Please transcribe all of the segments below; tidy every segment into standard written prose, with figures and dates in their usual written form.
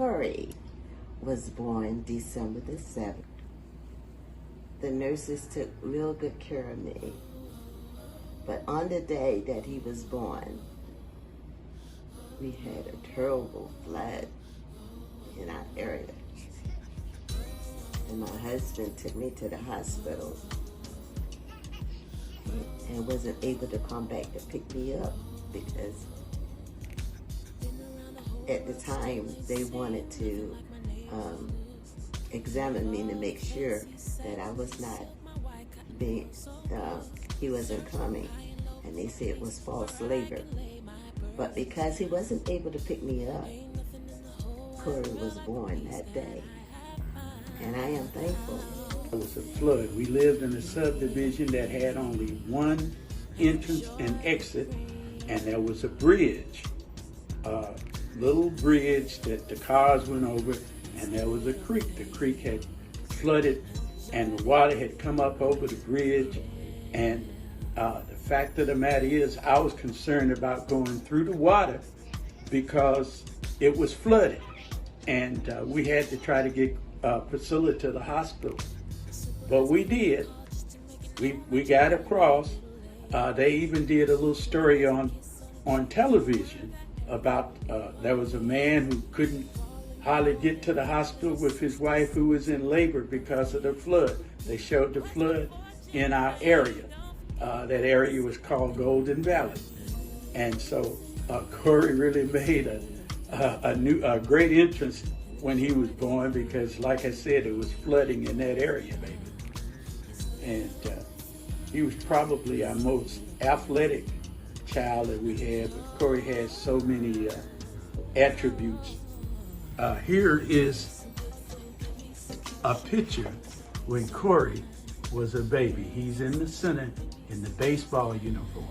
Corey was born December the 7th. The nurses took real good care of me. But on the day that he was born, we had a terrible flood in our area. And my husband took me to the hospital and wasn't able to come back to pick me up because at the time they wanted to examine me to make sure that I was not being, he wasn't coming. And they said it was false labor. But because he wasn't able to pick me up, Corey was born that day. And I am thankful. It was a flood. We lived in a subdivision that had only one entrance and exit, and there was a bridge, a little bridge that the cars went over, and there was a creek. The creek had flooded, and the water had come up over the bridge, and the fact of the matter is, I was concerned about going through the water because it was flooded, and we had to try to get Priscilla to the hospital. But we did. We got across. They even did a little story on television about there was a man who couldn't hardly get to the hospital with his wife who was in labor because of the flood. They showed the flood in our area. That area was called Golden Valley. And so Corey really made a great entrance when he was born because, like I said, it was flooding in that area, baby. And he was probably our most athletic child that we had, but Corey has so many attributes. Here is a picture when Corey was a baby. He's in the center in the baseball uniform.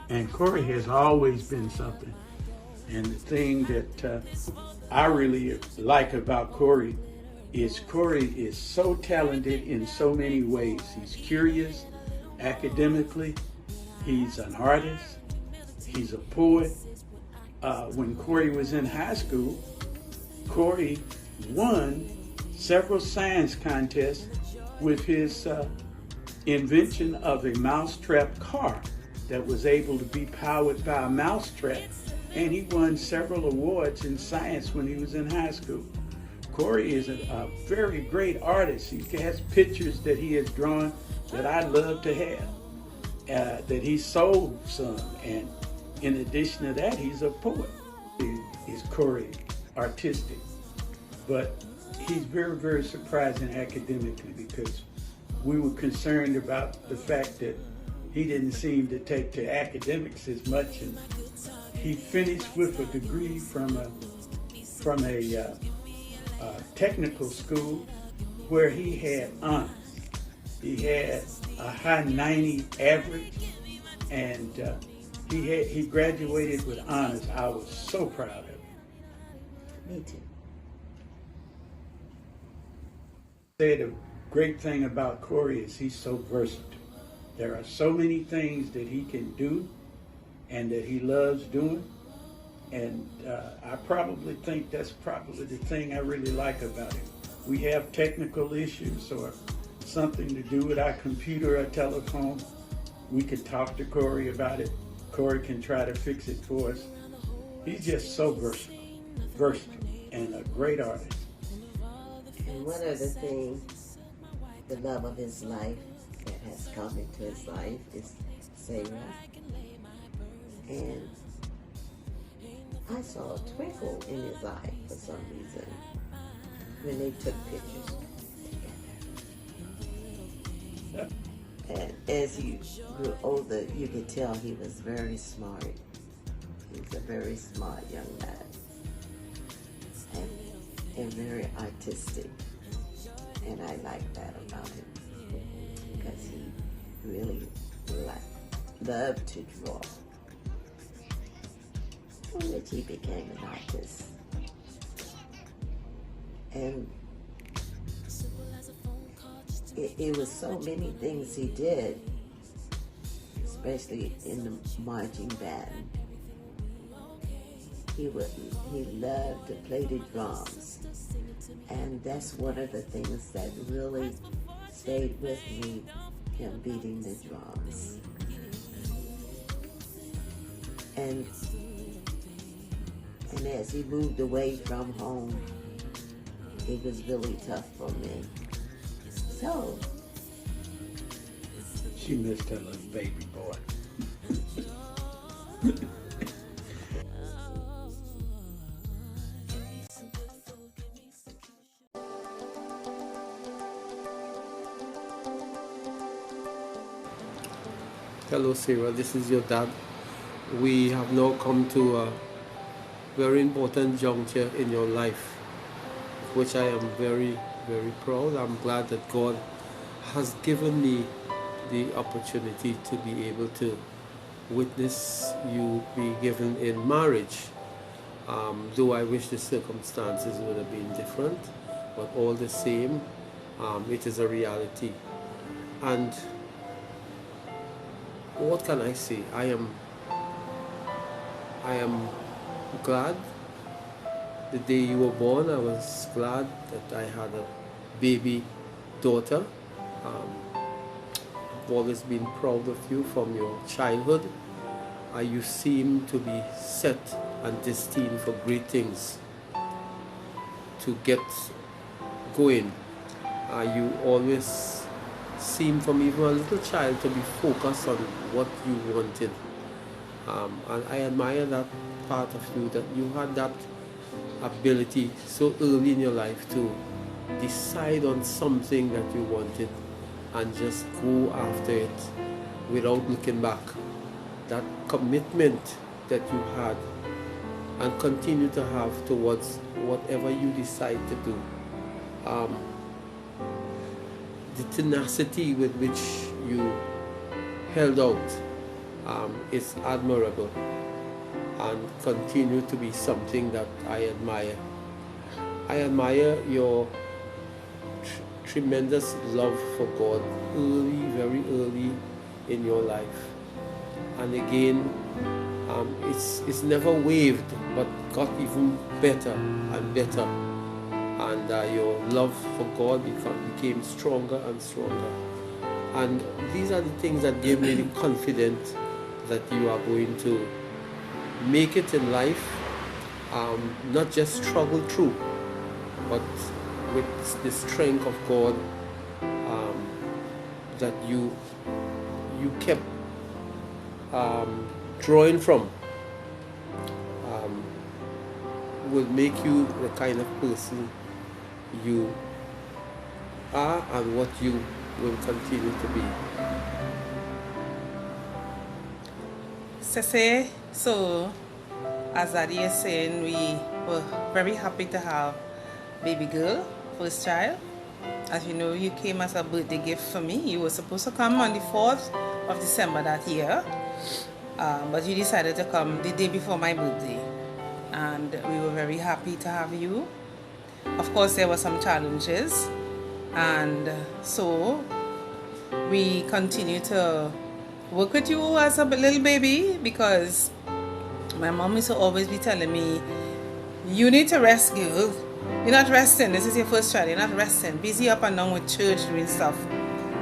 And Corey has always been something. And the thing that I really like about Corey is so talented in so many ways. He's curious academically. He's an artist. He's a poet. When Corey was in high school, Corey won several science contests with his invention of a mousetrap car that was able to be powered by a mousetrap. And he won several awards in science when he was in high school. Corey is a very great artist. He has pictures that he has drawn that I love to have, that he sold some. And in addition to that, he's a poet. Is Corey artistic? But he's very, very surprising academically because we were concerned about the fact that he didn't seem to take to academics as much, and he finished with a degree from a technical school where he had honors. He had a high 90 average, and he graduated with honors. I was so proud of him. Me too. The great thing about Corey is he's so versatile. There are so many things that he can do and that he loves doing. And I probably think that's probably the thing I really like about him. We have technical issues or something to do with our computer or telephone. We can talk to Corey about it. Corey can try to fix it for us. He's just so versatile and a great artist. And one of the things, the love of his life that has come into his life is Sarah. And I saw a twinkle in his eye for some reason when they took pictures together. And as he grew older, you could tell he was very smart. He was a very smart young man. And very artistic. And I like that about him because he really loved to draw. In which he became an artist. And it was so many things he did, especially in the marching band. he loved to play the drums, and that's one of the things that really stayed with me, him beating the drums. And as he moved away from home, it was really tough for me. So she missed her little baby boy. Hello Sarah, this is your dad. We have now come to a very important juncture in your life, which I am very, very proud. I'm glad that God has given me the opportunity to be able to witness you be given in marriage. Though I wish the circumstances would have been different, but all the same, it is a reality. And what can I say? I am glad the day you were born. I was glad that I had a baby daughter. I've always been proud of you from your childhood. You seem to be set and destined for great things to get going. You always seem from even a little child to be focused on what you wanted. And I admire that part of you, that you had that ability so early in your life to decide on something that you wanted and just go after it without looking back. That commitment that you had and continue to have towards whatever you decide to do. The tenacity with which you held out is admirable and continue to be something that I admire. I admire your tremendous love for God early, very early in your life. And again, it's never wavered, but got even better and better. And your love for God became stronger and stronger. And these are the things that give me the confidence that you are going to make it in life, not just struggle through, but with the strength of God that you kept drawing from, will make you the kind of person you are and what you will continue to be. Sese, so as Daddy is saying, we were very happy to have baby girl, first child. As you know, you came as a birthday gift for me. You were supposed to come on the 4th of December that year, but you decided to come the day before my birthday, and we were very happy to have you. Of course, there were some challenges, and so we continue to work with you as a little baby, because my mom used to always be telling me, you need to rest, girl. You're not resting. This is your first child. You're not resting. Busy up and down with church doing stuff.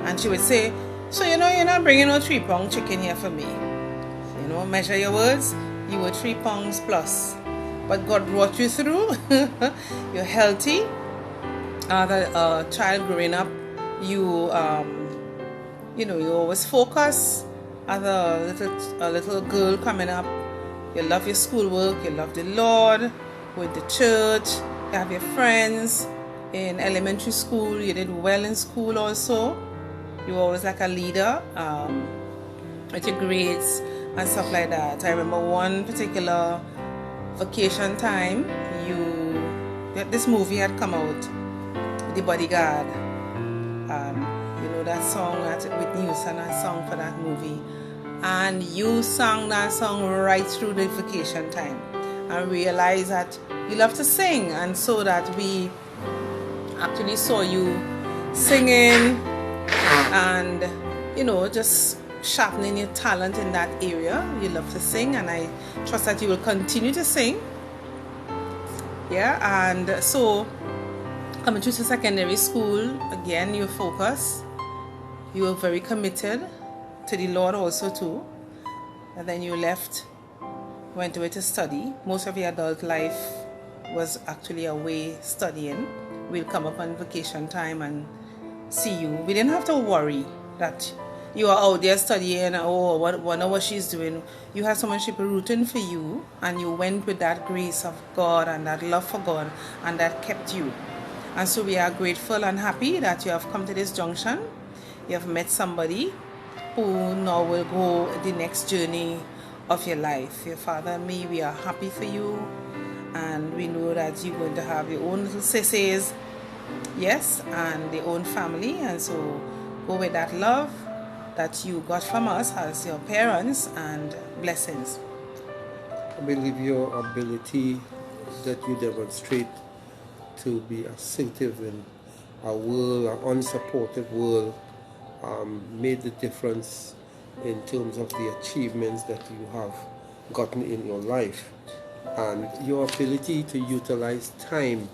And she would say, so you know, you're not bringing no 3-pound chicken here for me. You know, measure your words. You were 3 pounds plus. But God brought you through. You're healthy. The child growing up, you know, you always focus. As a little girl coming up, you love your schoolwork, you love the Lord, going to church, you have your friends. In elementary school, you did well in school also. You were always like a leader with your grades and stuff like that. I remember one particular vacation time, this movie had come out, The Bodyguard. You know that song that Whitney Houston had sung for that movie, and you sang that song right through the vacation time. I realized that you love to sing, and so that we actually saw you singing and, you know, just sharpening your talent in that area. You love to sing, and I trust that you will continue to sing Yeah, and so coming through to secondary school, again, you focus. You were very committed to the Lord also too. And then you left, went away to study. Most of your adult life was actually away studying. We'll come up on vacation time and see you. We didn't have to worry that you are out there studying, oh, wonder what she's doing. You had so much people rooting for you, and you went with that grace of God and that love for God, and that kept you. And so we are grateful and happy that you have come to this junction. You have met somebody who now will go the next journey of your life. Your father and me, we are happy for you, and we know that you're going to have your own little sissies, yes, and their own family. And so go with that love that you got from us as your parents, and blessings. I believe your ability that you demonstrate to be assertive in a world, an unsupportive world, made the difference in terms of the achievements that you have gotten in your life. And your ability to utilize time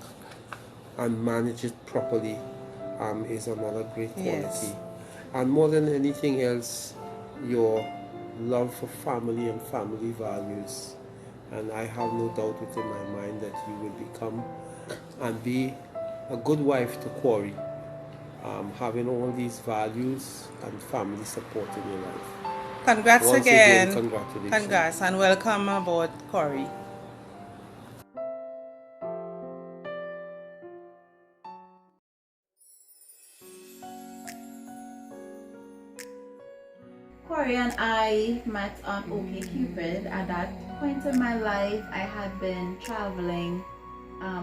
and manage it properly is another great quality. Yes. And more than anything else, your love for family and family values. And I have no doubt within my mind that you will become and be a good wife to Quarry, having all these values and family support in your life. Congrats Once again. Congratulations. Congrats and welcome aboard, Corey. Corey and I met on OkCupid. At that point in my life, I had been traveling,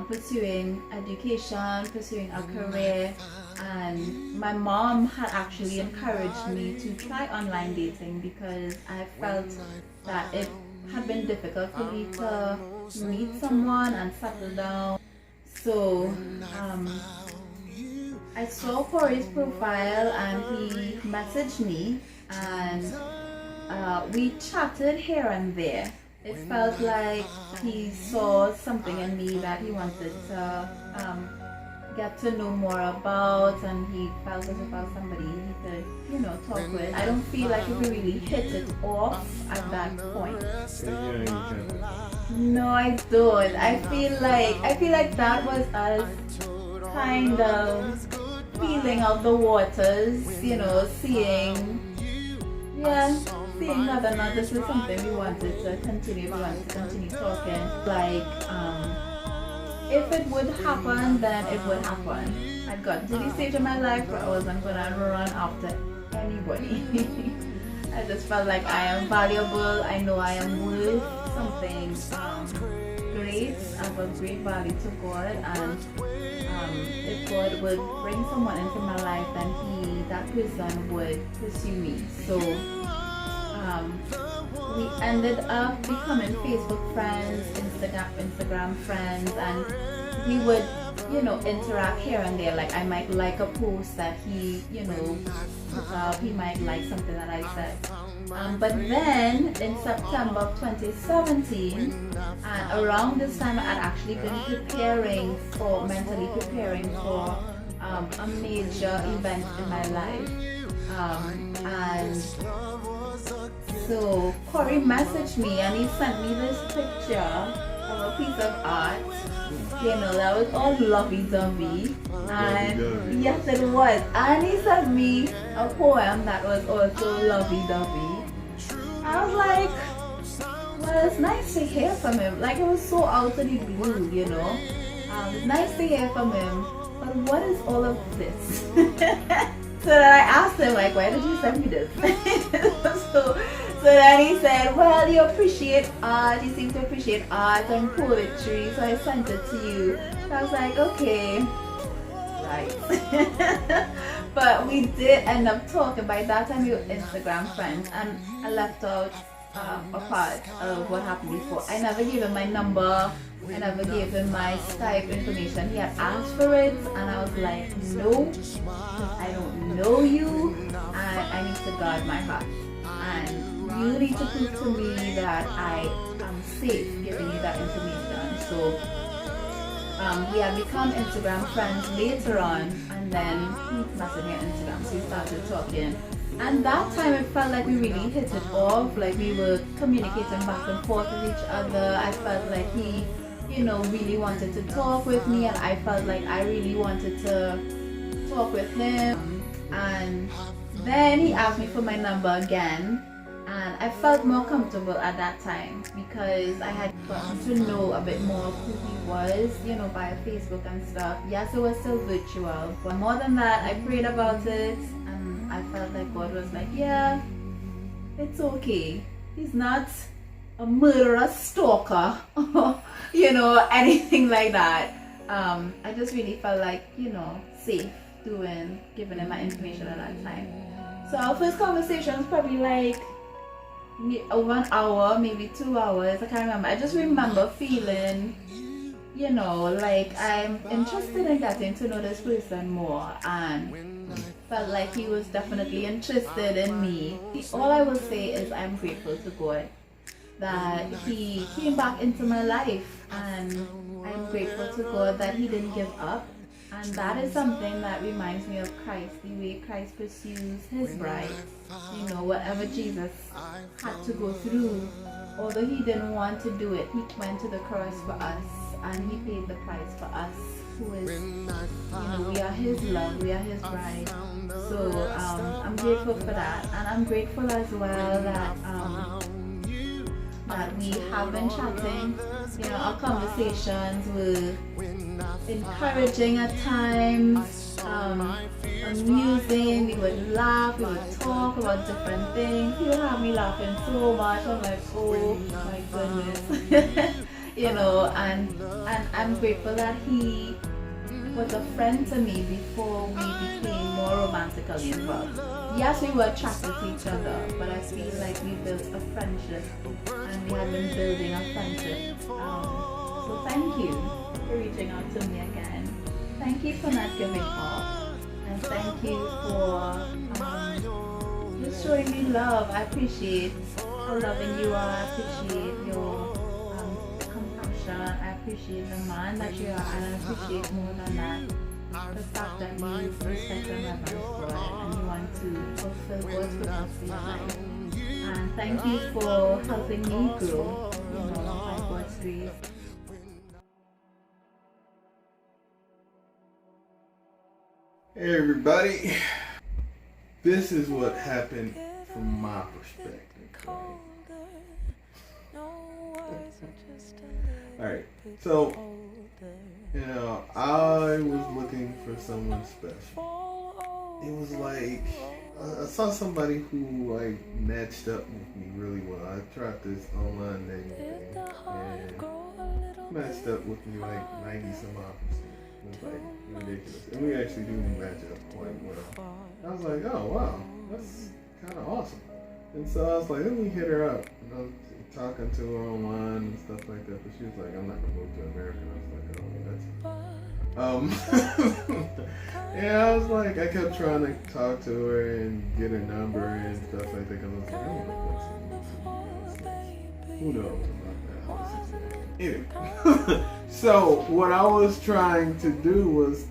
pursuing education, pursuing a career, and my mom had actually encouraged me to try online dating because I felt that it had been difficult for me to meet someone and settle down. So I saw Corey's profile and he messaged me, and we chatted here and there. It felt like he saw something in me that he wanted to get to know more about, and he felt as if I was somebody he could, talk with. I don't feel like we really hit it off at that point. No, I don't. I feel like that was us kind of feeling out the waters, seeing whether or not this was something we wanted to continue talking. Like, if it would happen, then it would happen. I'd gotten to the stage of my life where I wasn't gonna run after anybody. I just felt like I am valuable. I know I am worth something great, of great value to God, and if God would bring someone into my life, then that person would pursue me. So we ended up becoming Facebook friends, Instagram friends, and we would, interact here and there. Like, I might like a post that he, put up. He might like something that I said. But then in September of 2017, and around this time, I had actually been mentally preparing for a major event in my life. And so Corey messaged me and he sent me this picture of a piece of art, that was all lovey-dovey, and yes, it was. And he sent me a poem that was also lovey-dovey. I was like, well, it's nice to hear from him. Like, it was so out of the blue, it's nice to hear from him, but what is all of this? So then I asked him, like, why did you send me this? So then he said, well, you appreciate art, you seem to appreciate art and poetry, so I sent it to you. So I was like, okay, right. But we did end up talking. By that time we were Instagram friends, and I left out a part of what happened before. I never gave him my number, I never gave him my Skype information. He had asked for it, and I was like, no, because I don't know you, and I need to guard my heart. And you need to prove to me that I am safe giving you that information. So we had become Instagram friends later on, and then he messaged me on Instagram, so we started talking. And that time it felt like we really hit it off, like we were communicating back and forth with each other. I felt like he, really wanted to talk with me, and I felt like I really wanted to talk with him. And then he asked me for my number again, and I felt more comfortable at that time because I had gotten to know a bit more of who he was, via Facebook and stuff. Yes, it was still virtual, but more than that, I prayed about it, and I felt like God was like, yeah, it's okay. He's not a murderous stalker, anything like that. I just really felt like, safe giving him my information at that time. So our first conversation was probably like over an hour, maybe 2 hours, I can't remember. I just remember feeling, like I'm interested in getting to know this person more, and felt like he was definitely interested in me. All I will say is I'm grateful to God that he came back into my life, and I'm grateful to God that he didn't give up. And that is something that reminds me of Christ, the way Christ pursues his bride. Whatever Jesus had to go through, although he didn't want to do it, he went to the cross for us, and he paid the price for us, who is, we are his love, we are his bride. So I'm grateful for that, and I'm grateful as well that we have been chatting. Our conversations were encouraging at times, amusing. We would laugh, we would talk about different things. He would have me laughing so much. I'm like, oh my goodness. And I'm grateful that he was a friend to me before we became more romantically involved. Yes, we were attracted to each other, but I feel like we built a friendship, and we have been building a friendship. So thank you for reaching out to me again. Thank you for not giving up, and thank you for just showing me love. I appreciate how loving you are. I appreciate your compassion. I appreciate the man that you are, and I appreciate more than that the fact that you respect and reverence God, and you want to fulfill God's purpose in your life. And thank you for helping me grow, by God's grace. Hey everybody, this is what happened from my perspective. Alright, so, I was looking for someone special. It was like, I saw somebody who matched up with me really well. I tried this online dating thing, and matched up with me 90 some odd percent. It was ridiculous. And we actually do match up quite well. I was like, oh wow, that's kind of awesome. And so I was like, let me hit her up. And I was talking to her online and stuff like that, but she was like, I'm not gonna move to America. And I was like, yeah, I was like, I kept trying to talk to her and get her number and stuff like that, because I was like, I don't know if that's who knows about that. Anyway, so what I was trying to do was,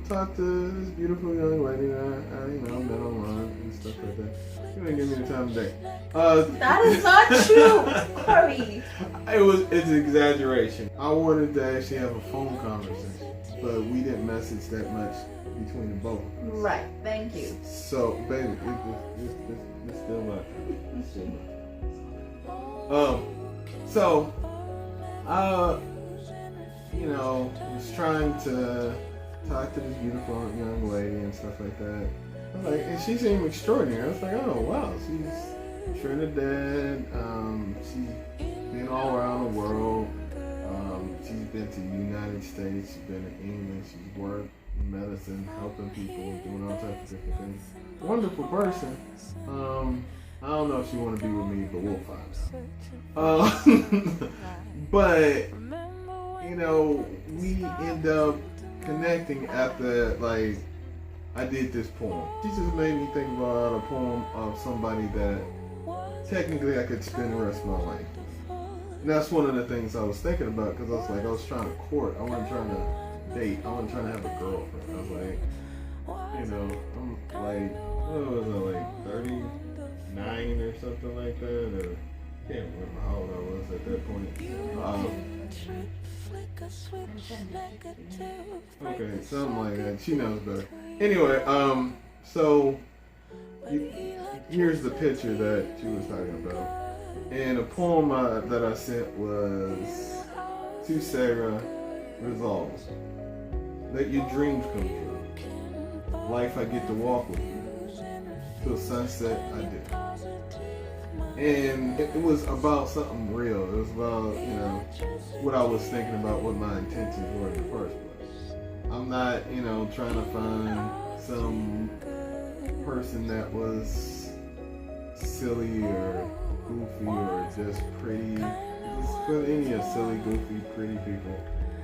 talk to this beautiful young lady that I met online and stuff like that. She didn't give me the time of day. That is not true, Corey. It's an exaggeration. I wanted to actually have a phone conversation, but we didn't message that much between the both of us. Right, thank you. So, baby, it's still my turn. It's still my turn. So, was trying to talk to this beautiful young lady and stuff like that. I was like, and she seemed extraordinary. I was like, oh wow, she's Trinidad. She's been all around the world. She's been to the United States. She's been in England. She's worked in medicine, helping people, doing all types of different things. Wonderful person. I don't know if she want to be with me, but we'll find out. But we end up connecting after I did this poem. She just made me think about a poem of somebody that technically I could spend the rest of my life with. And that's one of the things I was thinking about, because I was trying to court. I wasn't trying to date. I wasn't trying to have a girlfriend. I was like, I'm like, what was I, like 39 or something like that? Or can't remember how old I was at that point. Okay, something like that. She knows better. Anyway, so here's the picture that she was talking about. And a poem that I sent was, to Sarah, resolve. Let your dreams come true. Life I get to walk with you. Till sunset I do. And it was about something real. It was about, what I was thinking about, what my intentions were in the first place. I'm not, trying to find some person that was silly or goofy or just pretty. Just put any of silly, goofy, pretty people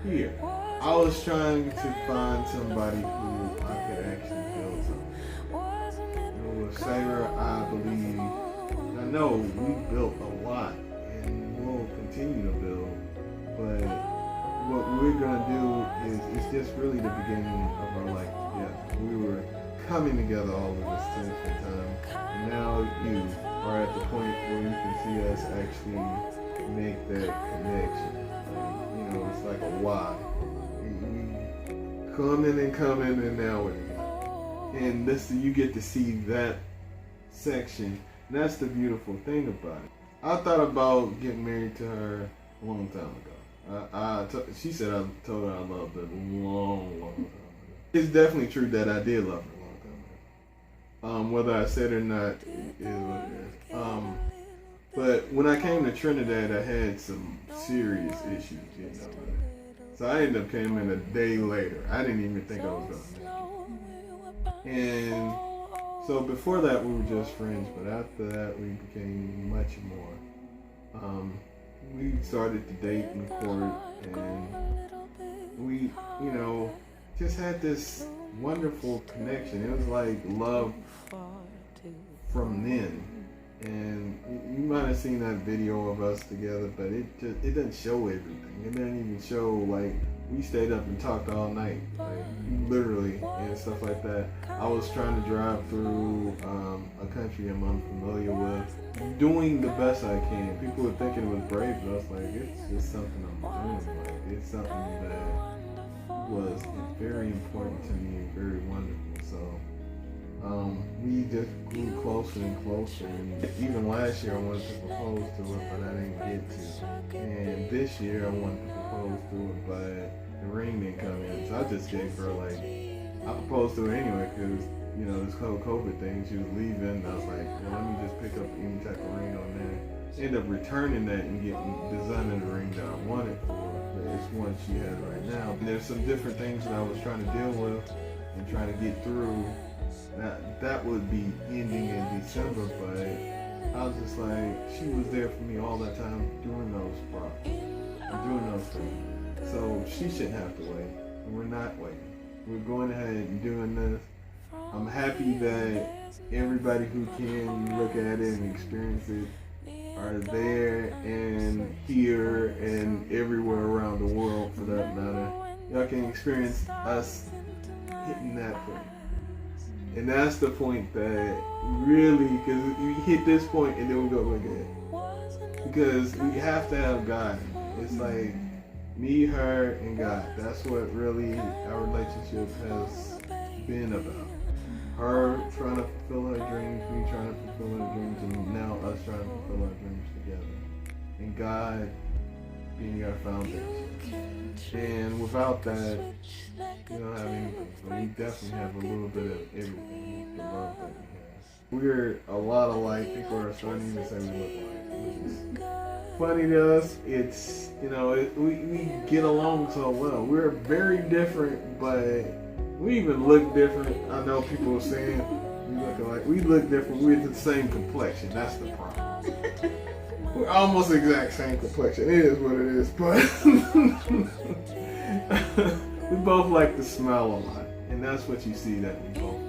here. I was trying to find somebody who I could actually build something. With Sarah, I believe, I know we built a lot and we'll continue to build, but what we're gonna do is, it's just really the beginning of our life together. We were coming together all of this time, and now you are at the point where you can see us actually make that connection. It's like a Y. We coming, and now we're together. And you get to see that section. And that's the beautiful thing about it. I thought about getting married to her a long time ago. She said I told her I loved her a long time ago. It's definitely true that I did love her a long time ago. Whether I said it or not is what it is. But when I came to Trinidad, I had some serious issues getting over it. So I ended up coming in a day later. I didn't even think I was going to make it. And so before that, we were just friends. But after that, we became much more. We started to date and court. And we, just had this wonderful connection. It was like love from then. And you might have seen that video of us together, but it doesn't show everything. It doesn't even show, like, we stayed up and talked all night, like, literally, and stuff like that. I was trying to drive through a country I'm unfamiliar with, doing the best I can. People were thinking it was brave, but I was like, it's just something I'm doing. Like, it's something that was very important to me and very wonderful. So we just grew closer and closer. And even last year I wanted to propose to her, but I didn't get to. And this year I wanted to propose to her, but the ring didn't come in. So I just gave her, like, I proposed to her anyway because, this whole COVID thing, she was leaving. I was like, well, let me just pick up any type of ring on there. End up returning that and designing the ring that I wanted for her. It's one she has right now. And there's some different things that I was trying to deal with and trying to get through. That would be ending in December, but I was just like, she was there for me all that time during those problems, doing those things. So she shouldn't have to wait. We're not waiting. We're going ahead and doing this. I'm happy that everybody who can look at it and experience it are there and here and everywhere around the world, for that matter. Y'all can experience us hitting that point. And that's the point that really, because you hit this point and then we go look at it. Because we have to have God. It's like me, her, and God. That's what really our relationship has been about. Her trying to fulfill her dreams, me trying to fulfill her dreams, and now us trying to fulfill our dreams together. And God being our foundation. And without that, we don't have anything. But we definitely have a little bit of everything, the love that we have. We're a lot alike. People are starting to even say we look alike, which is funny to us. It's, we get along so well. We're very different, but we even look different. I know people are saying we look alike. We look different. We're the same complexion. That's the problem. We're almost the exact same complexion. It is what it is, but we both like to smile a lot, and that's what you see that we both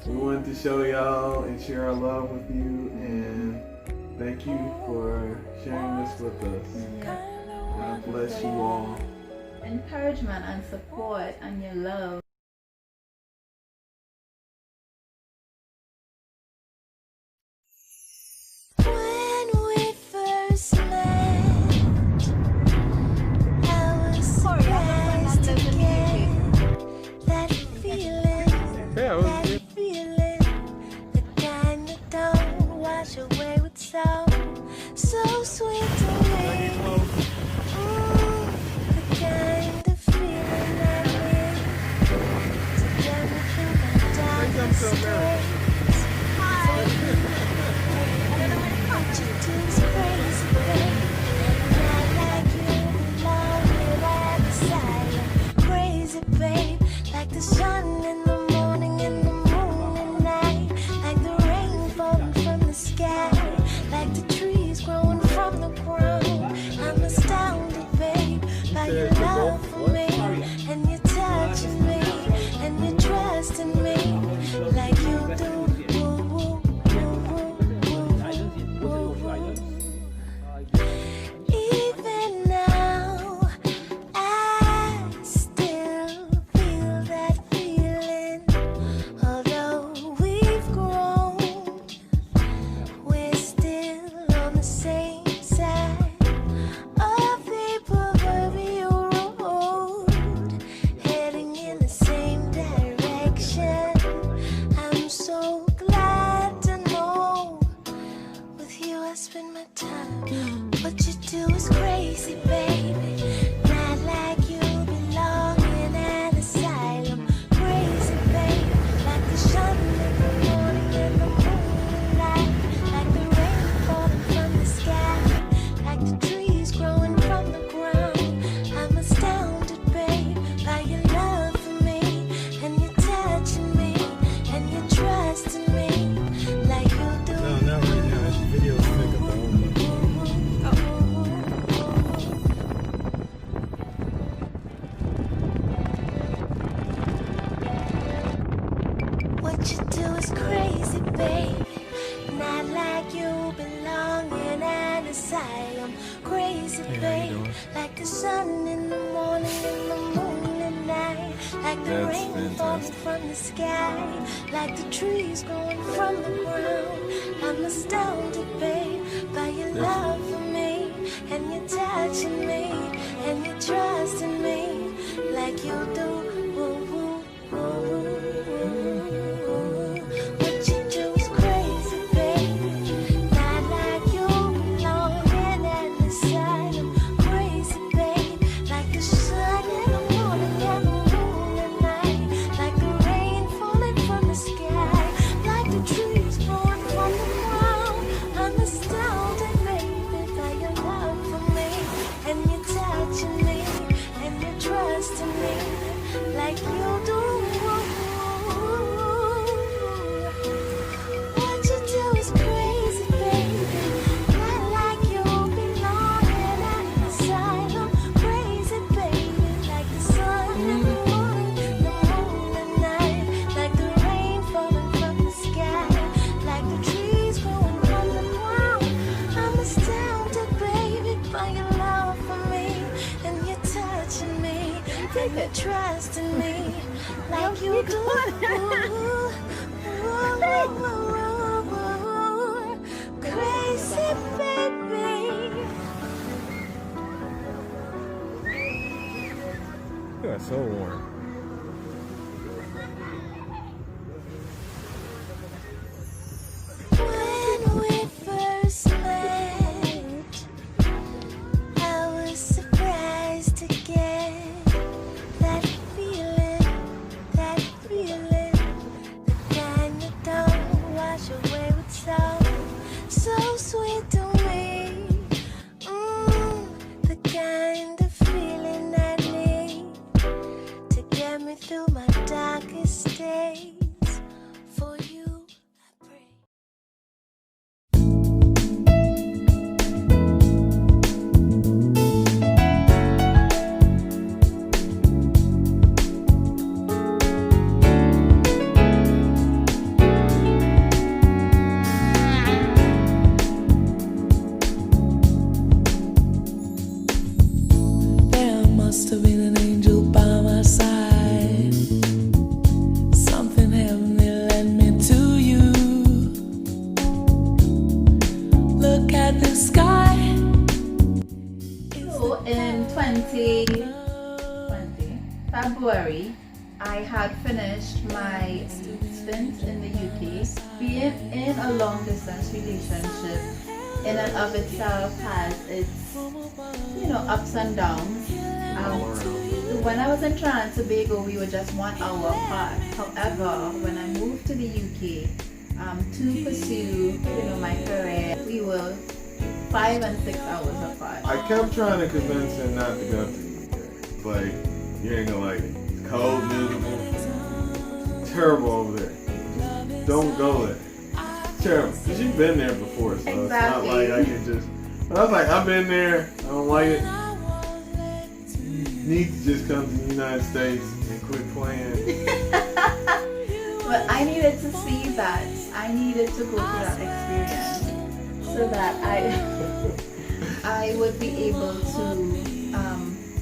do. We wanted to show y'all and share our love with you, and Thank you for sharing this with us. God bless you all. Encouragement and support and your love. When we first met, I was surprised to get that feeling, that feeling, the kind that don't wash away with salt, so sweet to me. The kind of feeling I need to get me through my darkest days. Like the sun in the morning and the moon at night, like the rain falling from the sky, like the trees growing from the ground. I'm astounded, babe, by your love for me, and your touch of me, and your trust in me, like you do. Even now, I still feel that feeling. Although we've grown, we're still on the same side of the proverbial road, heading in the same direction. I'm so glad to know with you I spend my time. What you do is crazy, baby. Not like you belong in an asylum. Crazy, baby. Like the sun in the morning and the moon at night. Like the rain falling from the sky. Like the trees growing from the ground. I'm astounded, babe, by your love for me, and your touching me, and your trust in me, like you do. No, not right now. This video is taking the whole month. What you do is crazy, baby. Not like you belong in an asylum. Crazy, baby. Like the sun in the morning and the moon at night. Like the That's rain falling fantastic. from the sky. Like the trees growing from the ground. I'm astounded, babe, by your love for me, and your touching me, and your trust in me, like you do. What you do is crazy, baby. Not like you belong in an asylum. Crazy, baby. Like the sun in the morning and the moon at night. Like the rain falling from the sky. Like the trees growing from the ground. I'm astounded, baby, by your love for me, and your touching me, and your trust in me, like you do. What you do is crazy, baby. Not like you belong in an asylum. Crazy, baby. Like the sun in the morning, the moon at night. Like the rain falling from the sky. Like the trees growing from the ground. I'm astounded, baby, by your love for me, and your touching me, and your trust in me, like you do. Crazy, baby. You are so warm. When we first met, I was surprised to get that feeling, the kind that don't wash away with salt, so sweet to me. The kind of feeling I need to get me through my darkest days. For you, I pray. February, I had finished my stint in the UK. Being in a long distance relationship in and of itself has its, ups and downs. When I was in Trinidad and Tobago, we were just 1 hour apart. However, when I moved to the UK to pursue, my career, we were 5 and 6 hours apart. I kept trying to convince him not to go to the UK. Like, you ain't gonna like it. It's cold, miserable, terrible over there. Just don't go there. It's terrible. Because you've been there before, so It's not like I can just. But I was like, I've been there. I don't like it. You need to just come to the United States and quit playing. But I needed to see that. I needed to go through that experience so that I would be able to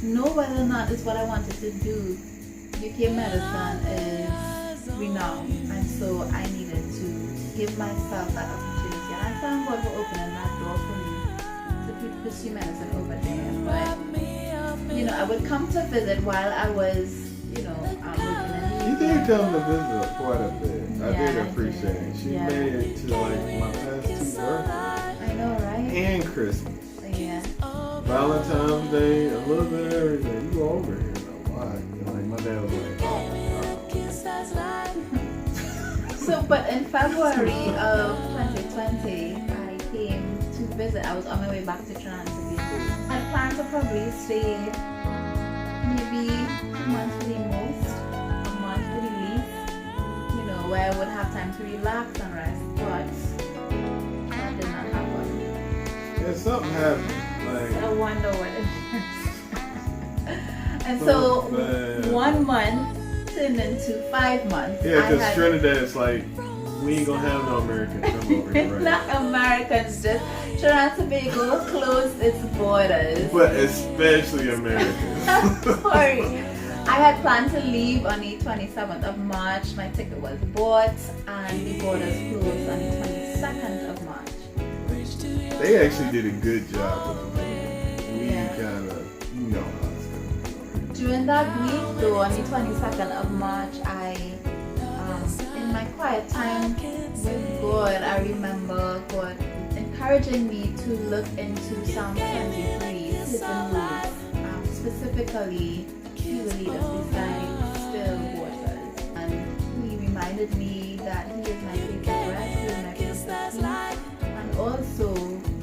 know whether or not it's what I wanted to do. UK medicine is renowned, and so I needed to give myself that opportunity. And I thank God for opening that door for me to pursue medicine over there. But I would come to visit while I was, working in You did come to visit quite a bit. I Yeah, did appreciate it. She Yeah. made it to like my past 2 birthdays. I know, right? And Christmas. Yeah. Valentine's Day, a little bit of everything. You go over here a lot. Like my dad was like, So, but in February of 2020, I came to visit. I was on my way back to Trinidad and Tobago. I planned to probably stay maybe 2 months for the most, a month for the least, where I would have time to relax and rest. But that did not happen. yeah, something happened. Like, I wonder what it is. And so, man. 1 month turned into 5 months. Yeah, I because had- Trinidad's like, we ain't gonna have no Americans come over here, right? Not Americans, just Trinidad and Tobago closed its borders. But especially Americans. Sorry. I had planned to leave on the 27th of March. My ticket was bought and the borders closed on the 22nd of March. They actually did a good job with the We Yeah. kind of, how it's gonna be. During that week, though, on the 22nd of March, in my quiet time with God, I remember God encouraging me to look into Psalm 23, hidden words. Specifically, He will lead us beside still waters. And He reminded me that He is my favorite rest, He is my favorite peace, and also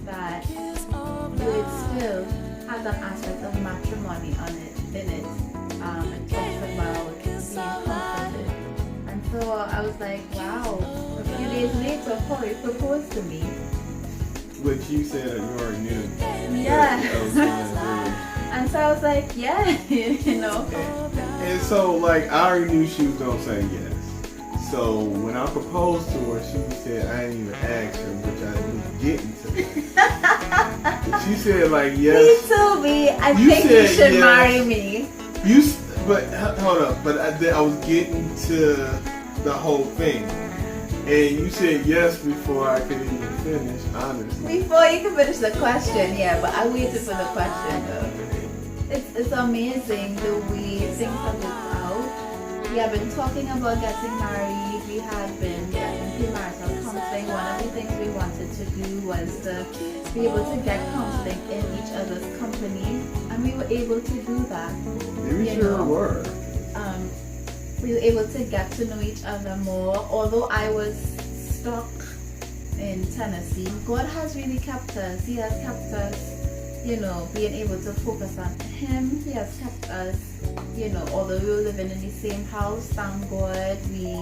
that it still has an aspect of matrimony in it. It talks about being comforted. And so I was like, wow. A few days later, Corey proposed to me. Which you said that you already knew. Yeah. That was gonna And so I was like, yeah, do. And so, like, I already knew she was gonna say yes. So when I proposed to her, she said I didn't even ask her, which I was getting to. She said like he yes. told me, I You think you said should yes. marry me. But hold up. But I was getting to the whole thing, and you said yes before I could even finish. Honestly, Before you can finish the question, yeah, but I waited for the question though. It's amazing the way things have worked out. We have been talking about getting married. We had been getting premarital counseling. One of the things we wanted to do was to be able to get counseling in each other's company, and we were able to do that. we You sure know. were. We were able to get to know each other more. Although I was stuck in Tennessee, God has really kept us. He has kept us, being able to focus on Him. He has kept us, although we were living in the same house, thank God, we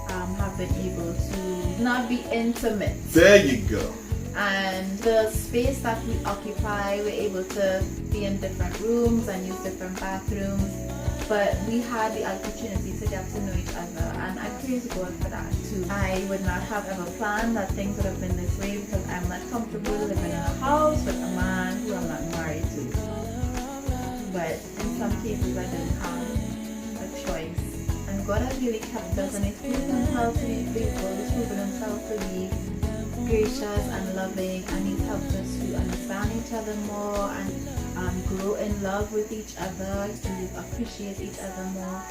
have been able to not be intimate. There you go. And the space that we occupy, we're able to be in different rooms and use different bathrooms. But we had the opportunity to get to know each other, and I praise God for that too. I would not have ever planned that things would have been this way, because I'm not comfortable living in a house with a man who I'm not married to. But in some cases I didn't have a choice. And God has really kept us, and He's proven Himself to be faithful. He's proven Himself to be gracious and loving, and He's helped us to understand each other more. And grow in love with each other, to appreciate each other more.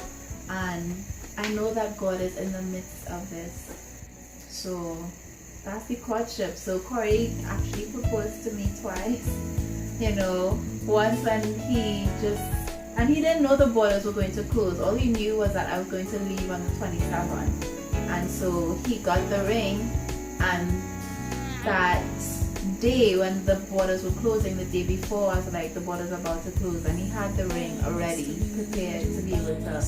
And I know that God is in the midst of this. So that's the courtship. So Corey actually proposed to me twice. You know, once when and he didn't know the borders were going to close. All he knew was that I was going to leave on the 27th. And so he got the ring, and that day when the borders were closing, the day before, I was like, the borders are about to close, and he had the ring already prepared to be able to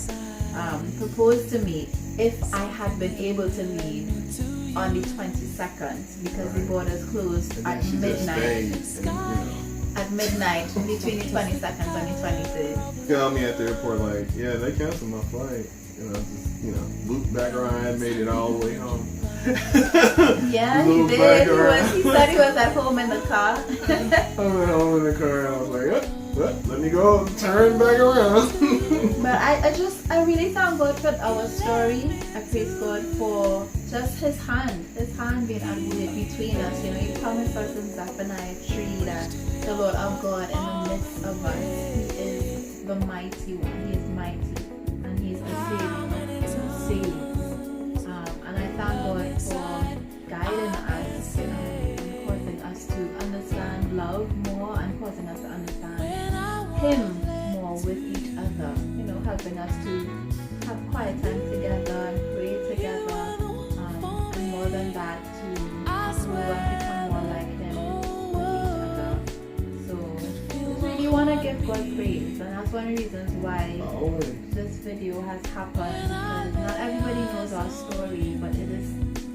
propose to me if I had been able to leave on the 22nd, because the borders closed at midnight. At midnight between the 22nd and the 23rd. Called me at the airport like, yeah, they canceled my flight. Looped back around, made it all the way home. Yeah, he did. He said he was at home in the car. I went home in the car and I was like, let me go turn back around. But I really thank God for our story. I praise God for just his hand being at work between us. You know, he promised us in Zephaniah 3 that the Lord our God in the midst of us, he is the mighty one. He is mighty, and he is the Savior. And I thank God for guiding us and causing us to understand love more, and causing us to understand him more with each other. You know, helping us to have quiet time together and pray together, and more than that, to grow and become more like him with each other. So just really want to give God praise, and that's one of the reasons why this video has happened, because not everybody knows our story, but it is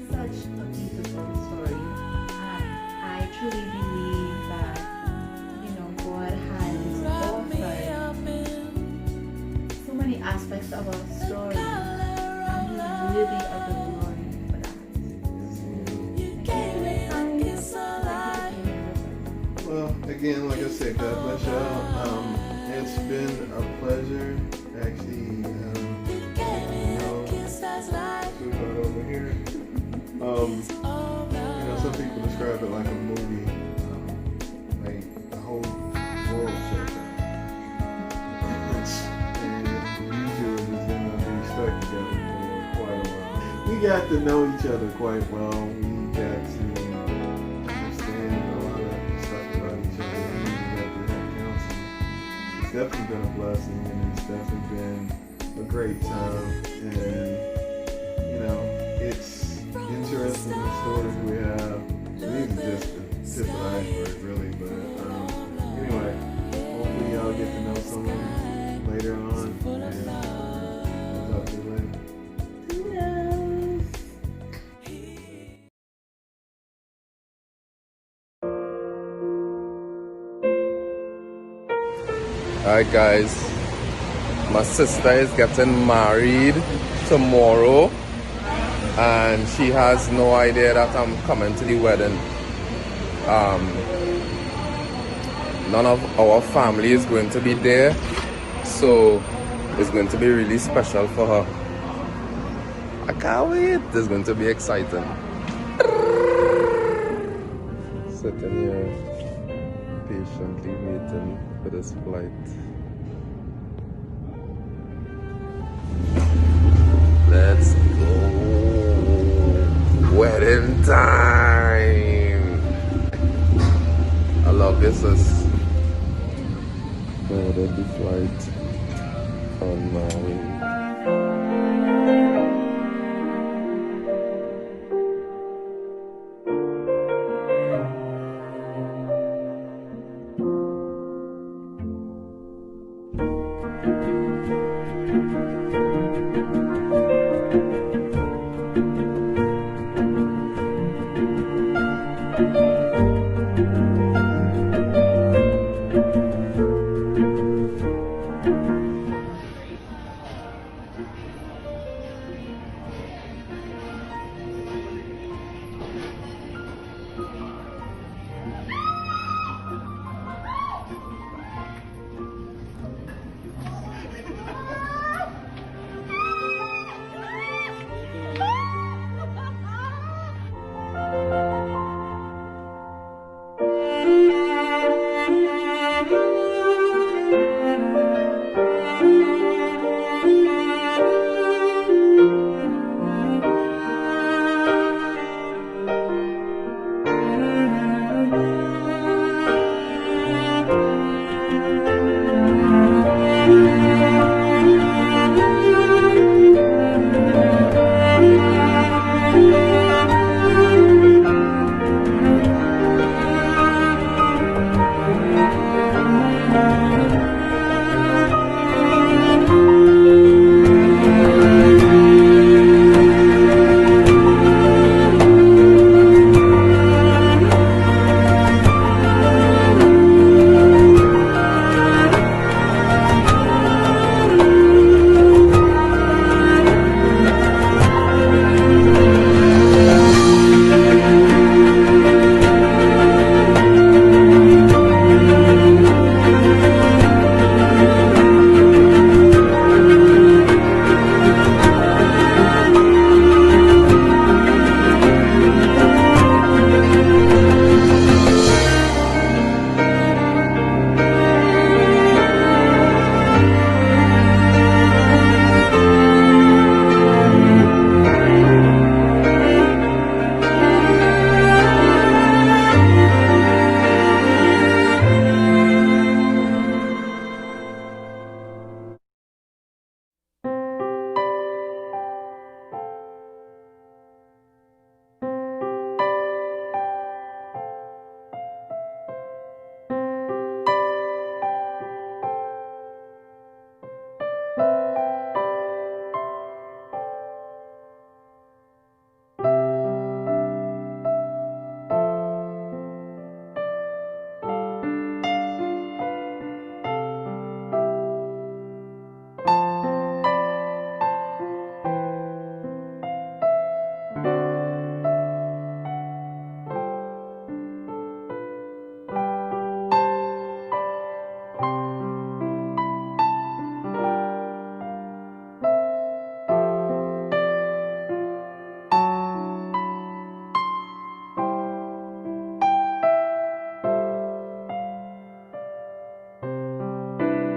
such a beautiful story. And I truly believe that, you know, God has offered so many aspects of our story, and he's worthy of the glory for that. Well, again, like I said, God bless y'all. It's been a pleasure, actually, sweetheart over here. Some people describe it like a movie, like the whole world shut down. And you two are just gonna be stuck together for quite a while. We got to know each other quite well. We got to understand a lot of stuff about each other. We got to have counseling. It's definitely been a blessing, and it's definitely been a great time. And it's interesting the stories we have. These are just the tip of the iceberg, really. But anyway, hopefully y'all get to know someone later on. And I'll talk to you later. Alright guys, my sister is getting married tomorrow, and she has no idea that I'm coming to the wedding. None of our family is going to be there, so it's going to be really special for her. I can't wait. It's going to be exciting. Sitting here patiently waiting for this flight. Let's go. Wedding time. I love this. Ordered the flight on my